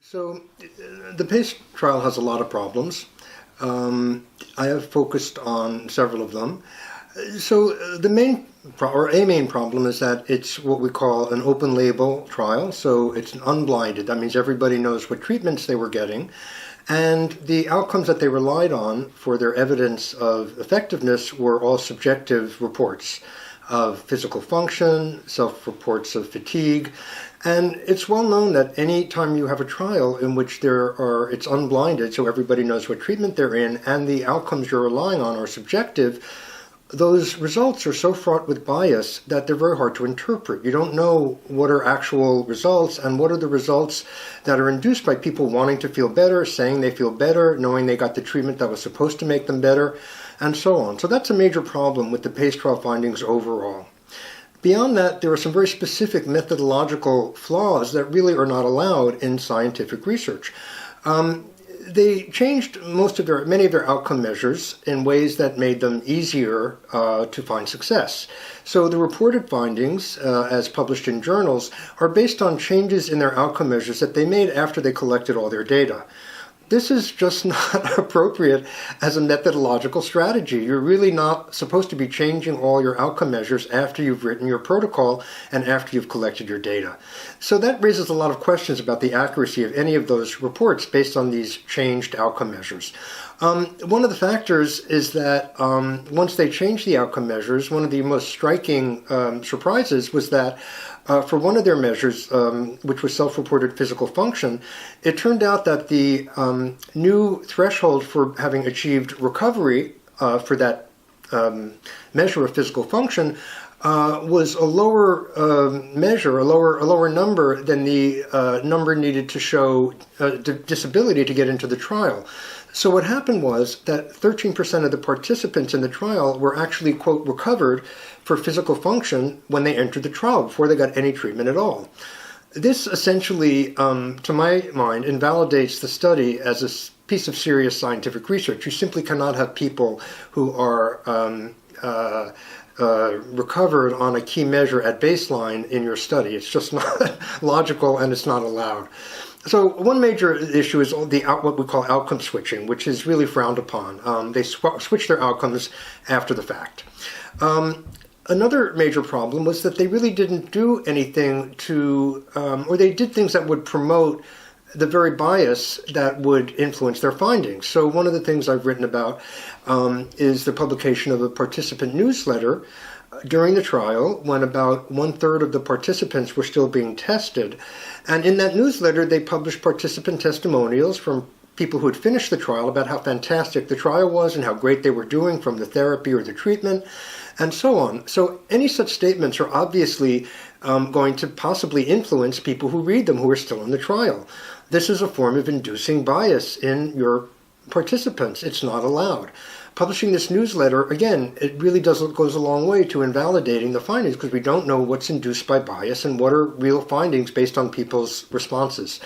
So the Pace trial has a lot of problems. I have focused on several of them. So the main problem is that it's what we call an open label trial. So it's unblinded. That means everybody knows what treatments they were getting. And the outcomes that they relied on for their evidence of effectiveness were all subjective reports of physical function, self-reports of fatigue. And it's well known that any time you have a trial in which it's unblinded, so everybody knows what treatment they're in, and the outcomes you're relying on are subjective, those results are so fraught with bias that they're very hard to interpret. You don't know what are actual results and what are the results that are induced by people wanting to feel better, saying they feel better, knowing they got the treatment that was supposed to make them better, and so on. So that's a major problem with the Pace trial findings overall. Beyond that, there are some very specific methodological flaws that really are not allowed in scientific research. They changed many of their outcome measures in ways that made them easier to find success. So the reported findings, as published in journals, are based on changes in their outcome measures that they made after they collected all their data. This is just not appropriate as a methodological strategy. You're really not supposed to be changing all your outcome measures after you've written your protocol and after you've collected your data. So that raises a lot of questions about the accuracy of any of those reports based on these changed outcome measures. One of the factors is that once they changed the outcome measures, one of the most striking surprises was that for one of their measures, which was self-reported physical function, it turned out that the new threshold for having achieved recovery for that measure of physical function was a lower measure, a lower number than the number needed to show disability to get into the trial. So what happened was that 13% of the participants in the trial were actually, quote, recovered for physical function when they entered the trial, before they got any treatment at all. This essentially, to my mind, invalidates the study as a piece of serious scientific research. You simply cannot have people who are recovered on a key measure at baseline in your study. It's just not logical, and it's not allowed. So one major issue is what we call outcome switching, which is really frowned upon. They switch their outcomes after the fact. Another major problem was that they really didn't do anything or they did things that would promote the very bias that would influence their findings. So one of the things I've written about is the publication of a participant newsletter during the trial, when about 1/3 of the participants were still being tested. And in that newsletter, they published participant testimonials from people who had finished the trial about how fantastic the trial was and how great they were doing from the therapy or the treatment, and so on. So any such statements are obviously going to possibly influence people who read them who are still in the trial. This is a form of inducing bias in your participants. It's not allowed. Publishing this newsletter, again, it really goes a long way to invalidating the findings, because we don't know what's induced by bias and what are real findings based on people's responses.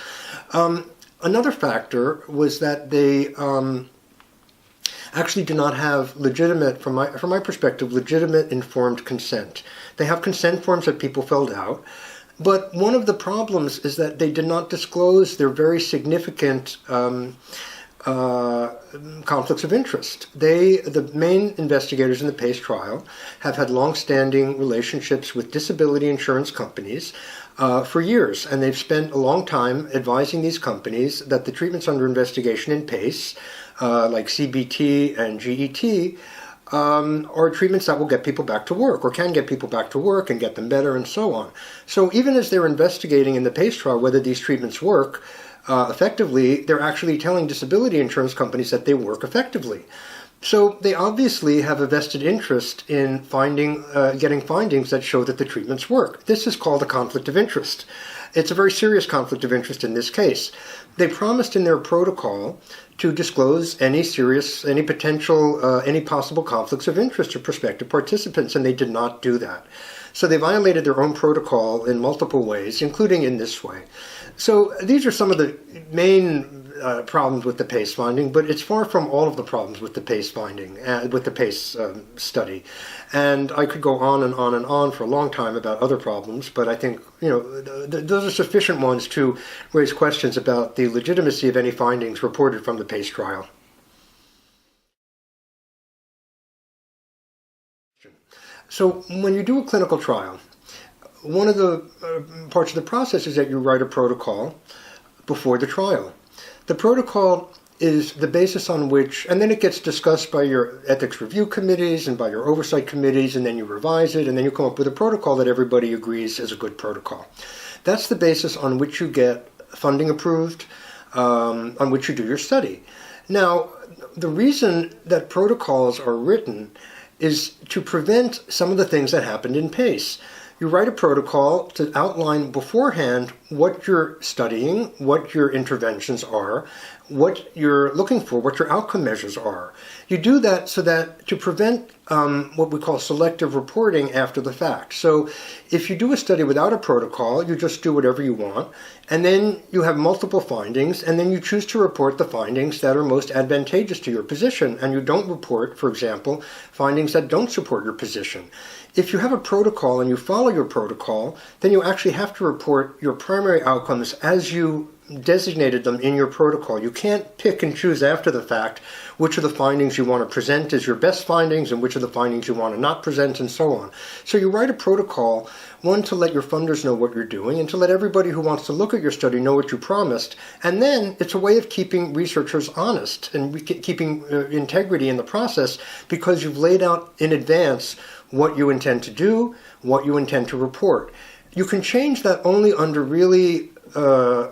Another factor was that they actually do not have legitimate, from my perspective, legitimate informed consent. They have consent forms that people filled out, but one of the problems is that they did not disclose their very significant conflicts of interest. The main investigators in the Pace trial have had long-standing relationships with disability insurance companies for years, and they've spent a long time advising these companies that the treatments under investigation in Pace, like CBT and GET, are treatments that will get people back to work, or can get people back to work and get them better, and so on. So even as they're investigating in the Pace trial whether these treatments work effectively, they're actually telling disability insurance companies that they work effectively. So they obviously have a vested interest in getting findings that show that the treatments work. This is called a conflict of interest. It's a very serious conflict of interest in this case. They promised in their protocol to disclose any possible conflicts of interest to prospective participants, and they did not do that. So they violated their own protocol in multiple ways, including in this way. So these are some of the main problems with the Pace finding, but it's far from all of the problems with the Pace finding, with the Pace study. And I could go on and on and on for a long time about other problems, but I think, those those are sufficient ones to raise questions about the legitimacy of any findings reported from the Pace trial. So when you do a clinical trial, one of the parts of the process is that you write a protocol before the trial. The protocol is the basis on which, and then it gets discussed by your ethics review committees and by your oversight committees, and then you revise it, and then you come up with a protocol that everybody agrees is a good protocol. That's the basis on which you get funding approved, on which you do your study. Now, the reason that protocols are written is to prevent some of the things that happened in Pace. You write a protocol to outline beforehand what you're studying, what your interventions are, what you're looking for, what your outcome measures are. You do that so that to prevent what we call selective reporting after the fact. So if you do a study without a protocol, you just do whatever you want, and then you have multiple findings, and then you choose to report the findings that are most advantageous to your position, and you don't report, for example, findings that don't support your position. If you have a protocol and you follow your protocol, then you actually have to report your primary outcomes as you designated them in your protocol. You can't pick and choose after the fact which of the findings you want to present as your best findings and which of the findings you want to not present, and so on. So you write a protocol, one, to let your funders know what you're doing and to let everybody who wants to look at your study know what you promised. And then it's a way of keeping researchers honest and keeping integrity in the process, because you've laid out in advance what you intend to do, what you intend to report. You can change that only under really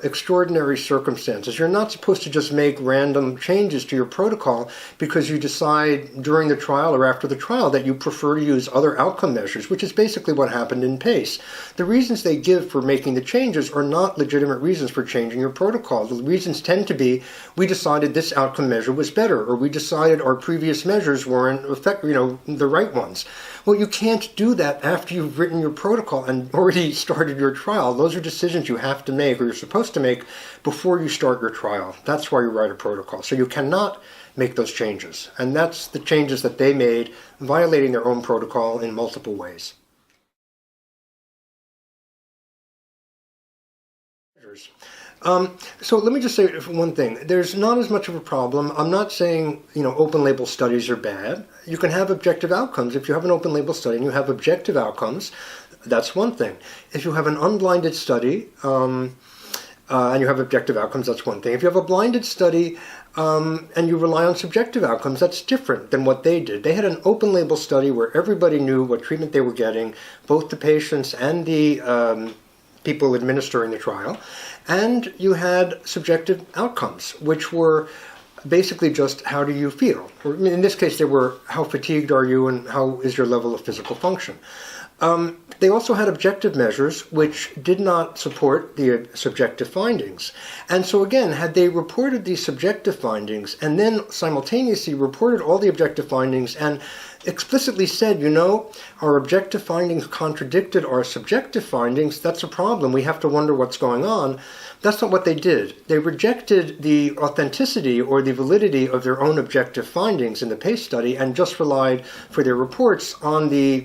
extraordinary circumstances. You're not supposed to just make random changes to your protocol because you decide during the trial or after the trial that you prefer to use other outcome measures, which is basically what happened in Pace. The reasons they give for making the changes are not legitimate reasons for changing your protocol. The reasons tend to be, we decided this outcome measure was better, or we decided our previous measures weren't the right ones. Well, you can't do that after you've written your protocol and already started your trial. Those are decisions you have to make, or you're supposed to make, before you start your trial. That's why you write a protocol. So you cannot make those changes. And that's the changes that they made, violating their own protocol in multiple ways. So let me just say one thing. There's not as much of a problem. I'm not saying, open label studies are bad. You can have objective outcomes. If you have an open label study and you have objective outcomes, that's one thing. If you have an unblinded study and you have objective outcomes, that's one thing. If you have a blinded study and you rely on subjective outcomes, that's different than what they did. They had an open label study where everybody knew what treatment they were getting, both the patients and the people administering the trial. And you had subjective outcomes, which were basically just how do you feel. Or in this case, they were how fatigued are you and how is your level of physical function. They also had objective measures which did not support the subjective findings. And so again, had they reported these subjective findings and then simultaneously reported all the objective findings and explicitly said, our objective findings contradicted our subjective findings, that's a problem. We have to wonder what's going on. That's not what they did. They rejected the authenticity or the validity of their own objective findings in the Pace study and just relied for their reports on the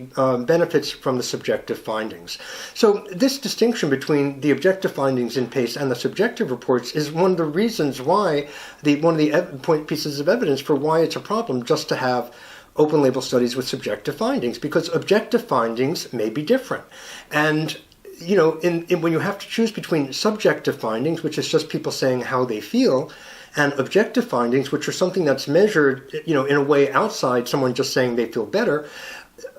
benefits from the subjective findings. So this distinction between the objective findings in Pace and the subjective reports is one of the reasons why, one of the pieces of evidence for why it's a problem just to have open label studies with subjective findings, because objective findings may be different. And when you have to choose between subjective findings, which is just people saying how they feel, and objective findings, which are something that's measured, in a way outside someone just saying they feel better,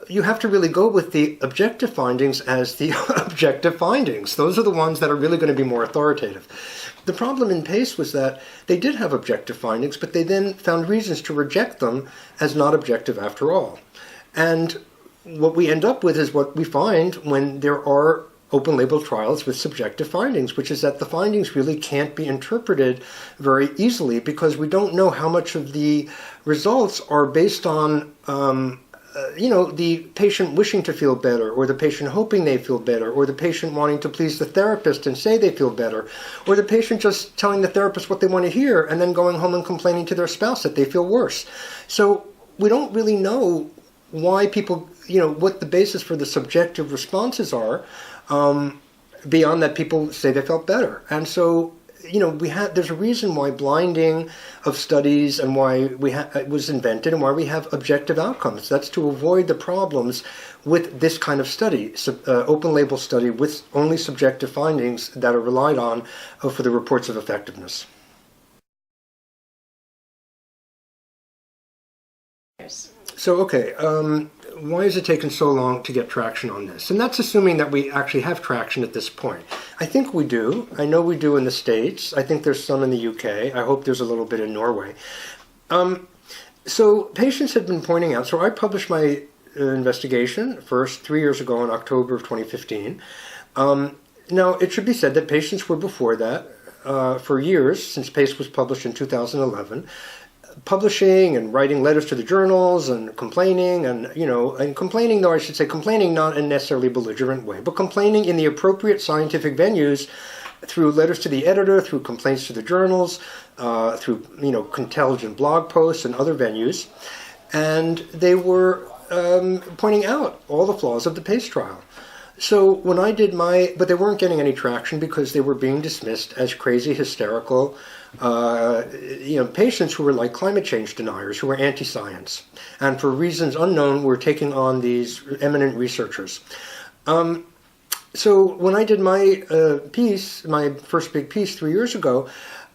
you have to really go with the objective findings as the objective findings. Those are the ones that are really going to be more authoritative. The problem in Pace was that they did have objective findings, but they then found reasons to reject them as not objective after all. And what we end up with is what we find when there are open label trials with subjective findings, which is that the findings really can't be interpreted very easily because we don't know how much of the results are based on the patient wishing to feel better, or the patient hoping they feel better, or the patient wanting to please the therapist and say they feel better, or the patient just telling the therapist what they want to hear and then going home and complaining to their spouse that they feel worse. So we don't really know why people, what the basis for the subjective responses are. beyond that, people say they felt better. And so, there's a reason why blinding of studies and why it was invented and why we have objective outcomes. That's to avoid the problems with this kind of study, open label study with only subjective findings that are relied on for the reports of effectiveness. So, okay, why has it taken so long to get traction on this? And that's assuming that we actually have traction at this point. I think we do. I know we do in the States. I think there's some in the UK. I hope there's a little bit in Norway. So patients have been pointing out, so I published my investigation first 3 years ago in October of 2015. Now, it should be said that patients were before that for years, since Pace was published in 2011, publishing and writing letters to the journals and complaining and complaining, though I should say complaining not in a necessarily belligerent way, but complaining in the appropriate scientific venues through letters to the editor, through complaints to the journals, through, intelligent blog posts and other venues. And they were pointing out all the flaws of the Pace trial. So when I did but they weren't getting any traction because they were being dismissed as crazy, hysterical, patients who were like climate change deniers, who were anti-science, and for reasons unknown were taking on these eminent researchers. So when I did my my first big piece 3 years ago,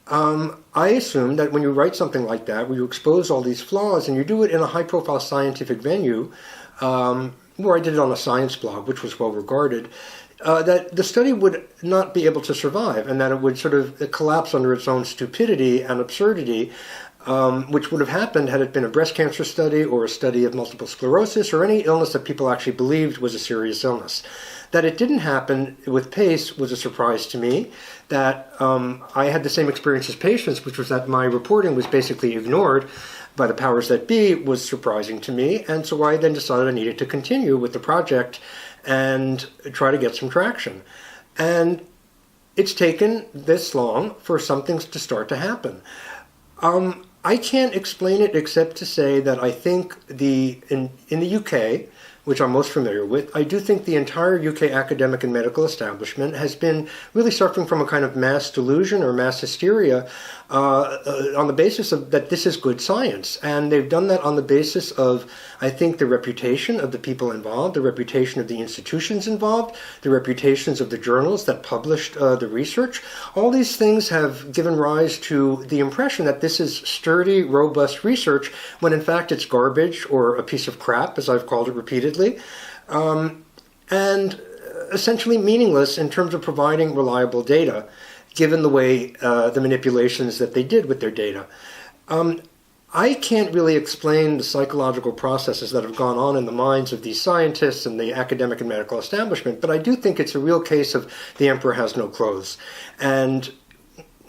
I assumed that when you write something like that, where you expose all these flaws and you do it in a high-profile scientific venue, where I did it on a science blog, which was well regarded, that the study would not be able to survive, and that it would sort of collapse under its own stupidity and absurdity, which would have happened had it been a breast cancer study or a study of multiple sclerosis or any illness that people actually believed was a serious illness. That it didn't happen with Pace was a surprise to me. That I had the same experience as patients, which was that my reporting was basically ignored by the powers that be, was surprising to me. And so I then decided I needed to continue with the project and try to get some traction. And it's taken this long for some things to start to happen. I can't explain it except to say that I think in the UK, which I'm most familiar with, I do think the entire UK academic and medical establishment has been really suffering from a kind of mass delusion or mass hysteria on the basis of that this is good science. And they've done that on the basis of, I think, the reputation of the people involved, the reputation of the institutions involved, the reputations of the journals that published the research. All these things have given rise to the impression that this is sturdy, robust research, when in fact it's garbage or a piece of crap, as I've called it repeatedly. And essentially meaningless in terms of providing reliable data, given the way the manipulations that they did with their data. I can't really explain the psychological processes that have gone on in the minds of these scientists and the academic and medical establishment, but I do think it's a real case of the emperor has no clothes. And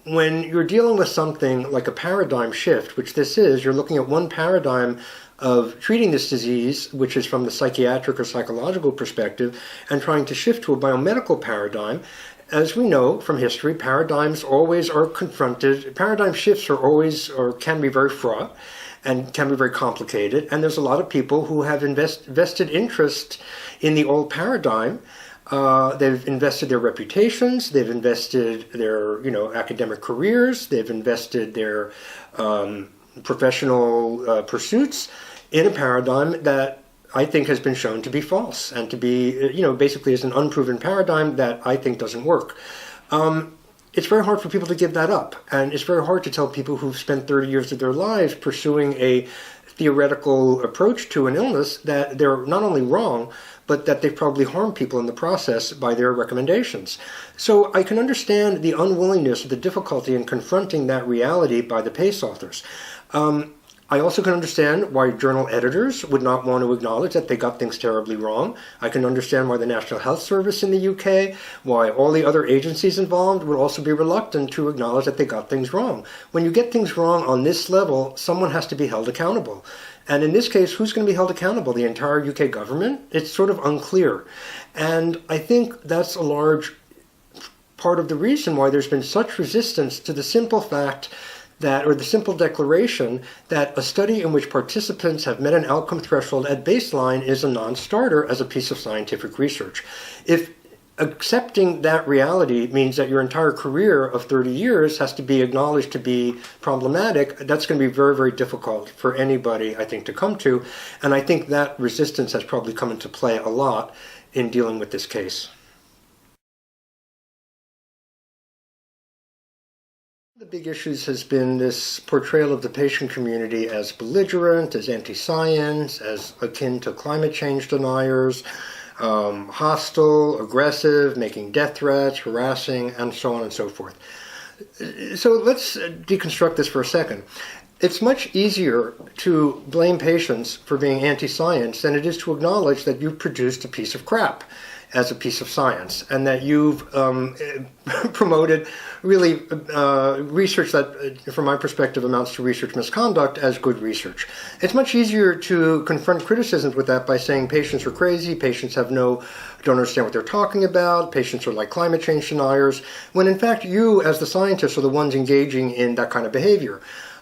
when you're dealing with something like a paradigm shift, which this is, you're looking at one paradigm of treating this disease, which is from the psychiatric or psychological perspective, and trying to shift to a biomedical paradigm. As we know from history, paradigms always are confronted. Paradigm shifts are always, or can be very fraught and can be very complicated. And there's a lot of people who have vested interest in the old paradigm. They've invested their reputations, they've invested their, academic careers, they've invested their professional pursuits in a paradigm that I think has been shown to be false and to be, basically is an unproven paradigm that I think doesn't work. It's very hard for people to give that up. And it's very hard to tell people who've spent 30 years of their lives pursuing a theoretical approach to an illness that they're not only wrong, but that they've probably harmed people in the process by their recommendations. So I can understand the unwillingness or the difficulty in confronting that reality by the Pace authors. I also can understand why journal editors would not want to acknowledge that they got things terribly wrong. I can understand why the National Health Service in the UK, why all the other agencies involved would also be reluctant to acknowledge that they got things wrong. When you get things wrong on this level, someone has to be held accountable. And in this case, who's going to be held accountable? The entire UK government? It's sort of unclear. And I think that's a large part of the reason why there's been such resistance to the simple fact that, or the simple declaration that a study in which participants have met an outcome threshold at baseline is a non-starter as a piece of scientific research. If accepting that reality means that your entire career of 30 years has to be acknowledged to be problematic. That's going to be very, very difficult for anybody, I think, to come to. And I think that resistance has probably come into play a lot in dealing with this case. The big issues has been this portrayal of the patient community as belligerent, as anti-science, as akin to climate change deniers, hostile, aggressive, making death threats, harassing, and so on and so forth. So let's deconstruct this for a second. It's much easier to blame patients for being anti-science than it is to acknowledge that you've produced a piece of crap as a piece of science, and that you've promoted really research that, from my perspective, amounts to research misconduct as good research. It's much easier to confront criticisms with that by saying patients are crazy, patients don't understand what they're talking about, patients are like climate change deniers, when in fact you, as the scientists, are the ones engaging in that kind of behavior.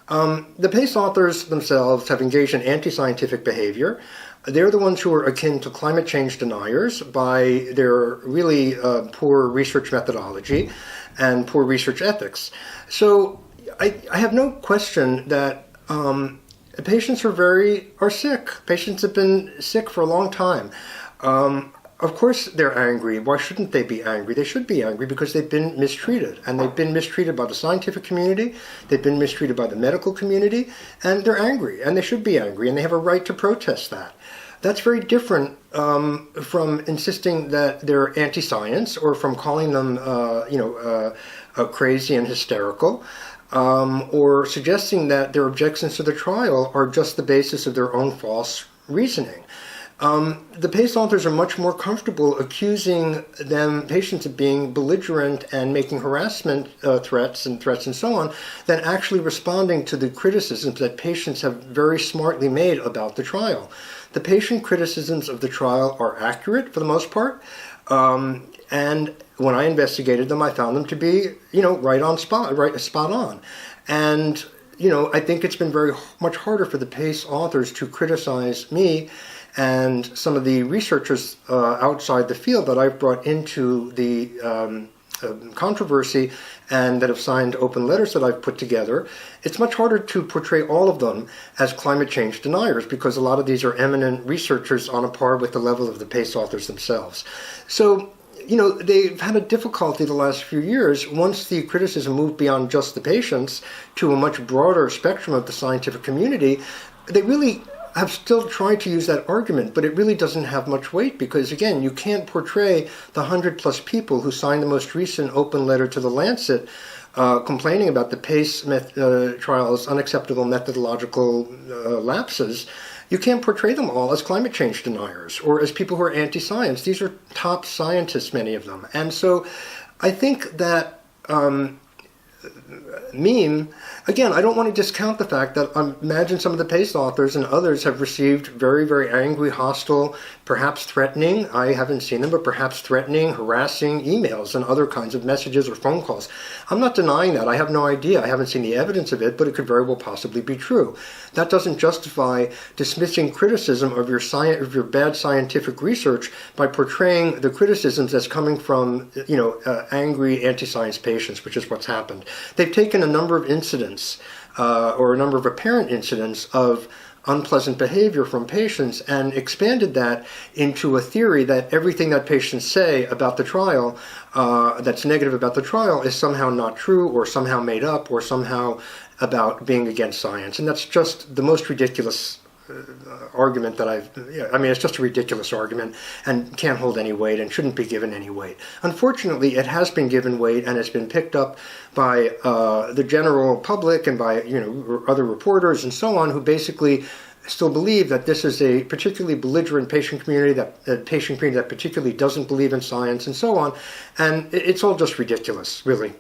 The Pace authors themselves have engaged in anti-scientific behavior. They're the ones who are akin to climate change deniers by their really poor research methodology and poor research ethics. So I have no question that patients are sick. Patients have been sick for a long time. Of course they're angry. Why shouldn't they be angry? They should be angry because they've been mistreated. And they've been mistreated by the scientific community, they've been mistreated by the medical community, and they're angry. And they should be angry, and they have a right to protest that. That's very different from insisting that they're anti-science or from calling them crazy and hysterical, or suggesting that their objections to the trial are just the basis of their own false reasoning. The Pace authors are much more comfortable accusing patients of being belligerent and making harassment threats and so on, than actually responding to the criticisms that patients have very smartly made about the trial. The patient criticisms of the trial are accurate for the most part, and when I investigated them, I found them to be, spot on. And, I think it's been very much harder for the Pace authors to criticize me and some of the researchers outside the field that I've brought into the controversy and that have signed open letters that I've put together. It's much harder to portray all of them as climate change deniers because a lot of these are eminent researchers on a par with the level of the Pace authors themselves. So, they've had a difficulty the last few years once the criticism moved beyond just the patients to a much broader spectrum of the scientific community. They really have still tried to use that argument, but it really doesn't have much weight because, again, you can't portray the 100+ people who signed the most recent open letter to the Lancet complaining about the Pace trial's unacceptable methodological lapses. You can't portray them all as climate change deniers or as people who are anti-science. These are top scientists, many of them. And so I think that meme, again, I don't want to discount the fact that I imagine some of the Pace authors and others have received very, very angry, hostile, perhaps threatening, I haven't seen them, but perhaps threatening, harassing emails and other kinds of messages or phone calls. I'm not denying that. I have no idea. I haven't seen the evidence of it, but it could very well possibly be true. That doesn't justify dismissing criticism of your bad scientific research by portraying the criticisms as coming from, angry anti-science patients, which is what's happened. They've taken a number of incidents, or a number of apparent incidents of unpleasant behavior from patients and expanded that into a theory that everything that patients say about the trial that's negative about the trial is somehow not true or somehow made up or somehow about being against science. And that's just the most ridiculous argument that it's just a ridiculous argument and can't hold any weight and shouldn't be given any weight. Unfortunately, it has been given weight and it's been picked up by the general public and by other reporters and so on who basically still believe that this is a particularly belligerent patient community, that particularly doesn't believe in science and so on. And it's all just ridiculous, really.